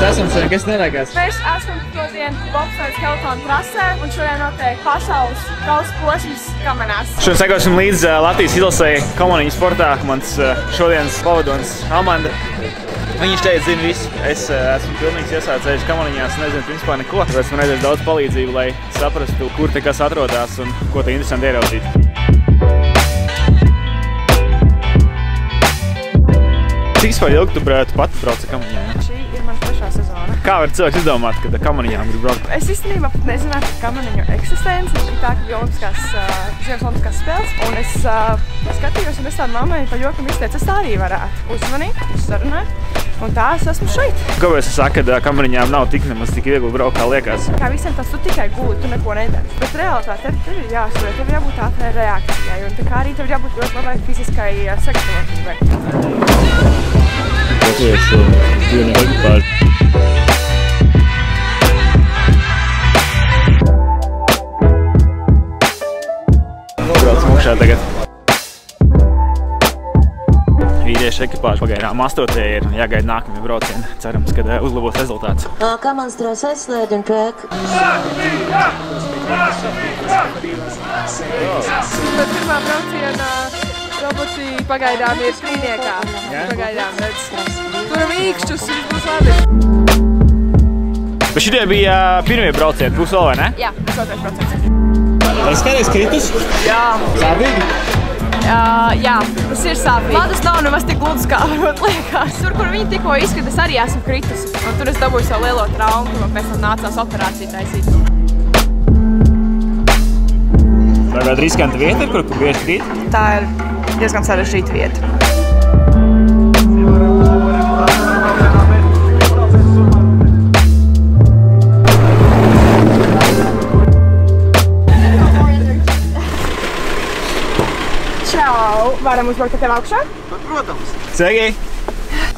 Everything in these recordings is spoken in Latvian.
esam šodien? Kas nevēkās? Mēs esam šodien bobslēdz Skeletonu trasē un šodien notiek pasaules kausa posms Kamanās. Šodien sekosim līdz Latvijas izlasēji komaniņu sportā. Mans šodienas pavadonis Amanda. Viņš teica, zina visu. Es esmu pilnīgs iesācējis kamaniņās, nezinu principā neko. Tāpēc man aizies daudz palīdzību, lai saprastu, kur te kas atrodas un ko te interesanti ieraudzīt. Cik vispār ilgi tu pati brauci kamaniņā? Šī ir mana trešā sezona. Kā var cilvēks izdomāt, kad kamaniņām grib braukt? Es īstenībā pat nezināju par kamaniņu eksistenci. Es biju tā, ka Ziemas olimpiskās spēles. Un es skatījos un es tādu mammai pa jokam izteicu, es tā arī varētu uzmanīt, uzsarunāt. Un tā es esmu šeit. Kāpēc es saku, ka kamaniņām nav tik nemaz tik viegli braukt, kā liekas? Kā visiem tas tu tikai gūti, tu neko nedari. Bet realitāte tev ir jāsver, tev jābūt ātrai reakcijai. Un tā kā arī tev jābūt ļoti labai fiziskai sagatavotībai. Gatavojas dzīvnieku ekipāžu. Nobrauc mugšā tagad. Vīriešu ekipāžu pagaidām 8. ir jāgaida nākamie braucieni. Cerams, ka uzlabos rezultāts. Commands trasē sled and track. Pirmā brauciena roboti pagaidām ir klīniekā. Pagaidām redz. Turam īkšķus, viss būs labi. Bet šitie bija pirmie braucieni, būs vēl vai ne? Jā, būs otrais brauciens. Es kādreiz kritus? Jā. Sāpīgi? Jā, tas ir sāpīgi. Man tas nav nemaz tik gludus, kā varbūt liekas. Tur, kur viņi tikko izskat, es arī esmu kritus. Un tur es dabūju savu lielo traumu, un pēc tam nācās operāciju taisīt. Tā ir kāda riskanta vieta, kur bieži krīt? Tā ir diezgan sarežģīta vieta. Čau! Varam uzbraukt ar tevi augšā? Protams. Sveiki!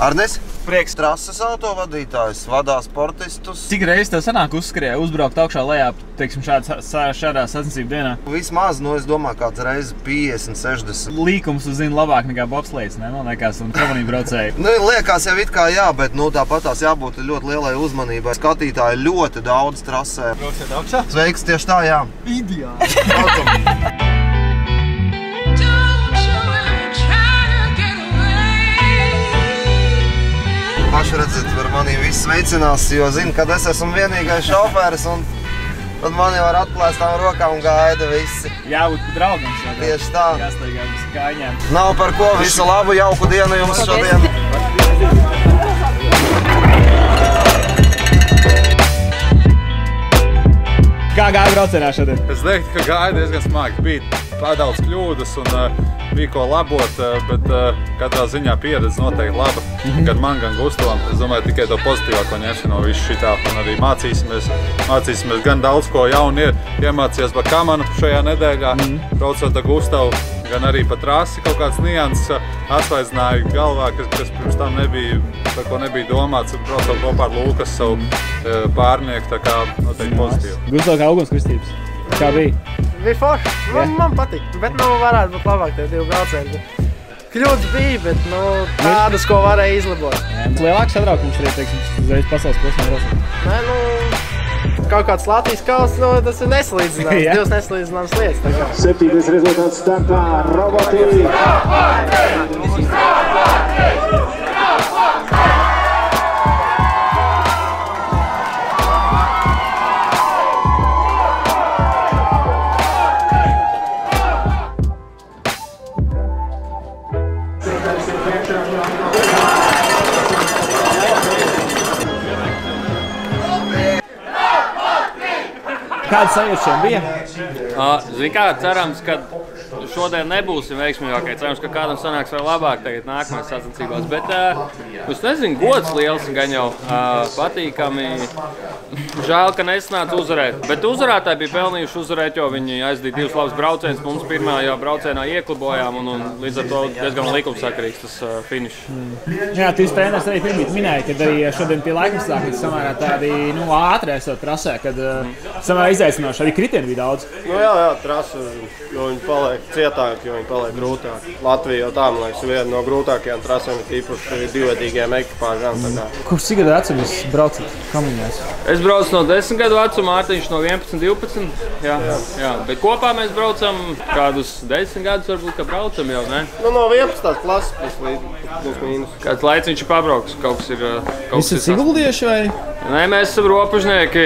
Arnes? Prieks. Trases autovadītājs, vadā sportistus. Cik reizes tev sanāk uzbraukt augšā lejā, teiksim, šādā sacensību dienā? Vismaz, es domāju, kāds reizes 50, 60. Līkums tu zini labāk nekā bobslējas, ne? Man liekas, un kamanī braucēji. Liekas jau it kā jā, bet tāpat tās jābūt ļoti lielai uzmanībai. Skatītāji ļoti daudz trasē. Brauksiet augšā? Sveiks, tieši tā, jā. Ideāli! Paši redzat, par manī viss veicinās, jo zinu, kad es esmu vienīgais šoferis un tad mani var atklāstām rokām un gaida visi. Jābūt draugams. Tieši tā. Jāstaigā uz kājņām. Nav par ko, visu labu, jauku dienu jums šodien. Kā gāja braucienā šodien? Es teiktu, ka gāja diezgan smagi. Bija pārdaudz kļūdas un bija ko labot, bet katrā ziņā pieredze noteikti laba. Gan man, gan Gustavam. Es domāju, tikai to pozitīvāko ņemšu no visu šitā un arī mācīsimies gan daudz ko jaunu iemācījos par kamanu šajā nedēļā, braucot ar Gustavu, gan arī pa trasi kaut kāds nianses atsvaidzināju galvā, kas pirms tam nebija, par ko nebija domāts, braucot kopā ar Lūkas savu pārnieku, tā kā noteikti pozitīvi. Gustav, kā ugunskristības? Kā bija? Bija forši. Man patīk, bet varētu būt labāk tie divi braucieni. Kļūdas bija, bet tādas, ko varēja izlabot. Lielāks satraukums arī, teiksim, uzreiz pasaules posmā braucienā? Nē, kaut kāds Latvijas kauss, tas ir nesalīdzināms, divas nesalīdzināmas lietas. 7. rezultāts startā roboti! Kāds sajūta šiem bija? Zini kā, cerams, ka šodien nebūsim veiksmīgākie. Cerams, ka kādam sanāks vēl labāk tagad nākamajās sacensībās. Bet, es nezinu, gods liels gan jau patīkami. Žēl, ka nesanāca uzvarēt. Bet uzvarētāji bija pelnījuši uzvarēt, jo viņi aizdīja divus labus braucienus. Mums pirmajā braucienā ieklibojām un līdz ar to diezgan likumsakarīgs tas finišs. Jā, tīs treneris arī pirmīt minēja, kad arī šodien pie laikapstākļi samērā tādi ātri esot trasē, kad samērā izaicinoši. Arī kritieni bija daudz. Jā, trasa, viņi paliek vietāk, jo viņi paliek grūtāk. Latvija jau tā, man liekas, viena no grūtākajām trasēm, īpaši divveidīgajām ekipāžām. Kurš cik gadu vecums braucat Kamaniņās? Es braucu no 10 gadu vecuma, Mārtiņš no 11, 12. Jā. Bet kopā mēs braucam kādus 10 gadus, varbūt, ka braucam jau, ne? Nu, no 11. klases plus mīnus. Kāds laiks viņš ir pabrauks, kaut kas ir... Visi ir iguldieši vai? Nē, mēs esam robežnieki.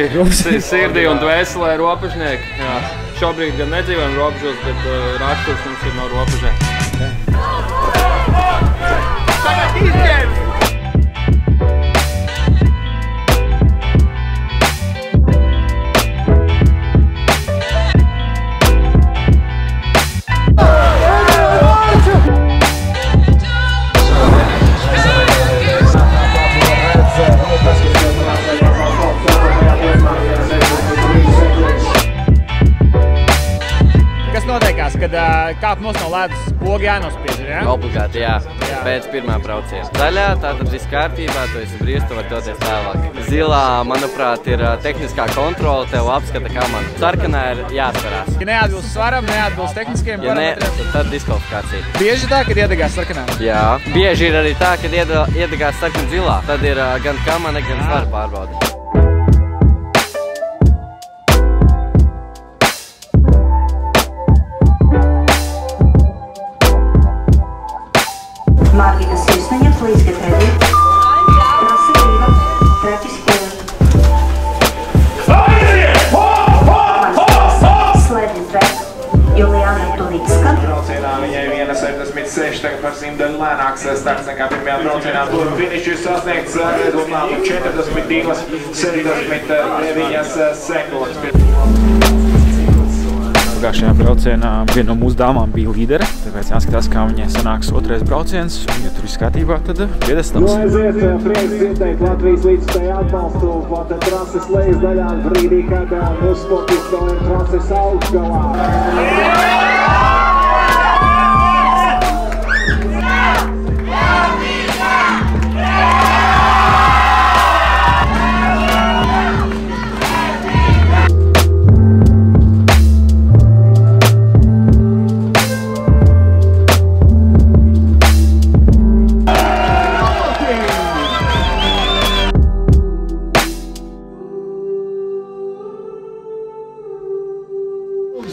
Sirdī un dvēselē robežnieki. Jā. Šobrīd gan nedzīvojam robežos, bet raksturs mums ir no robežiem. Tagad izņēmi! Kad kāp nos no ledus, pogi jānospiež, ja? Obligāti, jā. Pēc pirmā brauciena. Zaļā, tātad viss kārtībā, tu esi brīvs, tu vari doties tālāk. Zilā, manuprāt, ir tehniskā kontrole, tev apskata kamanu. Sarkanā ir jāatcerās. Ja neatbilst svaram, neatbilst tehniskiem parametriem, tad diskvalifikācija. Bieži tā, kad iedegās sarkanā? Jā. Bieži ir arī tā, kad iedegās sarkan zilā. Tad ir gan kamana, gan svara pārbaude. Margita Sirsniņa, please get ready. Trasa brīva, track is clear. Sled is back. Juliana Tulicka. Braucienā viņai 1.76, tagad par 100 daļu lēnāks starts nekā pirmajā braucienā. Tur finišs ir sasniegts rezultātu 42,79 sekundes. Pagājušajā braucienā viena no mūsu dāmām bija līdere, tāpēc jāskatās, kā viņai sanāks otrais brauciens, un ja tur viss kārtībā, tad piedestams. Aiziet, prieks dzirdēt Latvijas līdzstēju atbalstu pat trases lejas daļā brīdī, kad mūsu sportisti ir trases augšgalā.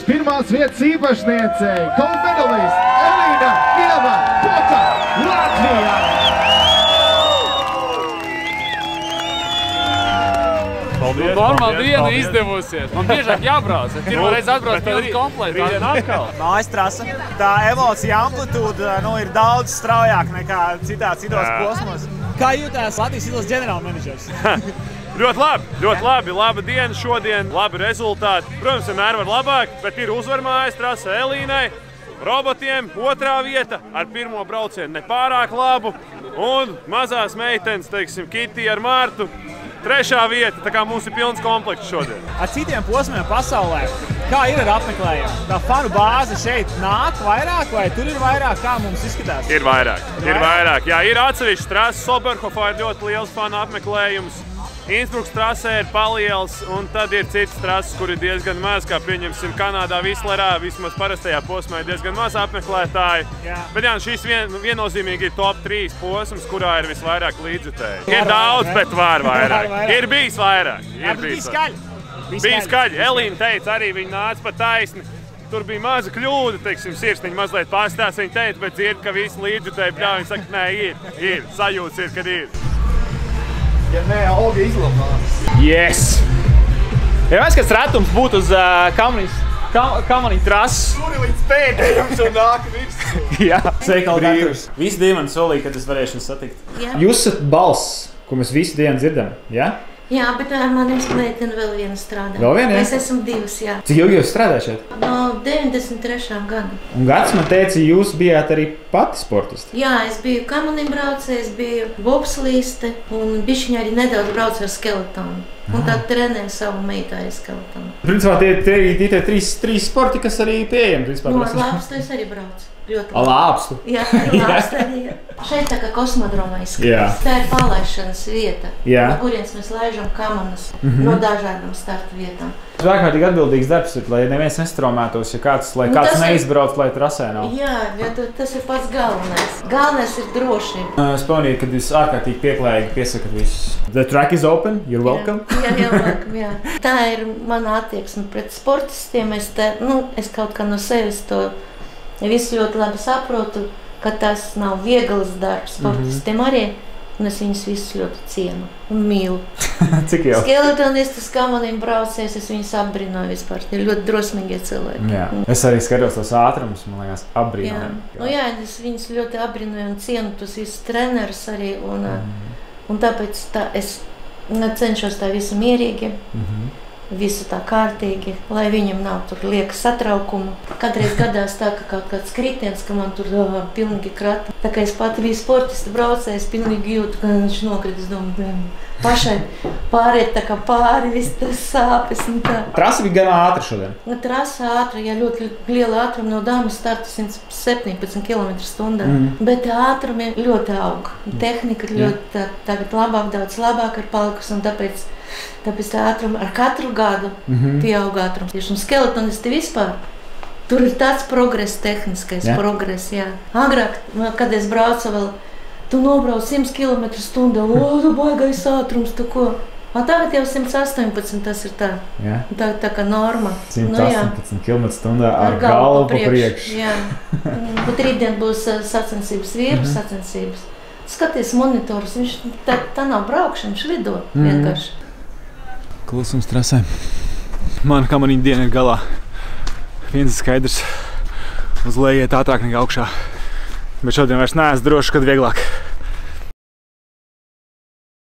Pirmās vietas īpašniecei, koldmedaliste Elīna Ieva Pota, Latvijā! Paldies! Normāli diena izdevusies. Man biežāk jābrauc. Pirmā reize atbrauc pēc komplekta. Rītdien atkal. Mājas trasa. Tā emocija amplitūda ir daudz straujāk nekā citos posmos. Kā jūtās Latvijas izlases ģenerālmenedžers? Ļoti labi. Laba diena šodien, labi rezultāti. Protams, vienmēr var labāk, bet ir uzvar mājas trasa Elīnai, robotiem, otrā vieta ar pirmo braucienu nepārāk labu. Un mazās meitenes, teiksim, Kitī ar Mārtu, trešā vieta, tā kā mums ir pilns komplekts šodien. Ar citiem posmiem pasaulē, kā ir ar apmeklējumu? Tā fanu bāze šeit nāk vairāk vai tur ir vairāk, kā mums izskatās? Ir vairāk. Jā, ir atsevišķas trases, Oberhofā ir ļoti liels fanu apmeklējums. Innsbruckas trasē ir paliels, un tad ir citas trases, kur ir diezgan maz, kā pieņemsim Kanādā, Vislerā, vismaz parastajā posmā ir diezgan maz apmeklētāji. Bet jā, šis viennozīmīgi ir top 3 posms, kurā ir visvairāk līdzjutēji. Ir daudz, bet var vairāk. Ir bijis vairāk. Bija skaļi. Elīna teica, arī viņa nāca pa taisni. Tur bija maza kļūda, teiksim, sirsniņa mazliet pastās, viņa teica, bet dzird, ka visi līdzjutēji bļauj. Viņa saka, nē, ir. Sajūts ir, kad ir. Ja nē, Olga izlabās. Yes! Ja mēs kāds retums būtu uz Kamaniņu trases. Tur ir līdz pēdējums un nāk virs. Jā, sveikali katrs. Visi divi man solīja, kad es varēšu jūs satikt. Jā. Jūs esat balss, ko mēs visu dienu dzirdam, jā? Jā, bet ar maniem meiteni vēl viena strādā. Vēl viena, jā? Mēs esam divas, jā. Cik ilgi jūs strādājat šeit? No 93. gada. Un Gads man teica, jūs bijāt arī pati sportisti. Jā, es biju kamanim braucējs, biju bobslīste un bišķiņā arī nedaudz braucu ar skeletonu. Un tad trenēju savu meitāju skeletonu. Principā tie trīs sporti, kas arī pieejami. No labs, tu es arī braucu. ļoti Lāpstu? Jā, lāpstu arī. Šeit tā kā kosmodromā izskatās. Tā ir palaišanas vieta, no kurienes mēs laižam kamanas no dažādām starta vietām. Tas ārkārtīgi atbildīgs darbs ir, lai neviens nestraumētos, ja kāds neizbrauc, lai trasē nav. Jā, tas ir pats galvenais. Galvenais ir drošība. Es pamanīju, ka jūs ārkārtīgi pieklājīgi piesakat visus. The track is open, you're welcome. Jā, welcome, jā. Tā ir mana attieksme pret sportistiem. Es kaut kā no sevis to visu ļoti labi saprotu, ka tas nav viegls darbs sportistiem arī, un es viņus visus ļoti cienu un mīlu. Cik jau? Skeletonistus, kamanīm braucējus, es viņus apbrīnoju vispār. Tie ir ļoti drosmīgie cilvēki. Jā. Es arī skatos tos ātrumus, man liekas, apbrīnoju. Jā, es viņus ļoti apbrīnoju un cienu tos visus trenerus arī, un tāpēc es cenšos tā visu mierīgi. Visu tā kārtīgi, lai viņam nav tur lieka satraukuma. Kādreiz gadās tā, ka kaut kāds kritiens, ka man tur pilnīgi krata. Tā kā es pati biju sportista braucējs, pilnīgi jūtu, ka viņš nokrit. Es domāju, pašai pāriet tā kā pāri, viss tas sāpes un tā. Trasa bija gan ātra šodien? Trasa ātra, jā, ļoti liela ātruma no dāmas starta 117 km/h. Bet ātrumi ļoti aug. Tehnika ļoti tagad labāk, daudz labāk ir palikusi un tāpēc tā ātruma ar katru gadu pieaug ātrums. Un skeletonisti vispār, tur ir tāds progress, tehniskais progress, jā. Agrāk, kad es braucu vēl, tu nobrauc 100 km/h, tu baigais ātrums, tu ko? Tagad jau 118, tas ir tā. Tā kā norma. 118 km/h ar galvu pa priekšu. Jā. Bet rītdien būs sacensības, vīru sacensības. Skaties monitorus, viņš tā nav braukšana, viņš lido vienkārši. Klusums trasē. Mana kamaniņa diena ir galā. Viens skaidrs, uz leju iet ātrāk nekā augšā. Bet šodien vairs neesmu droši, kad vieglāk.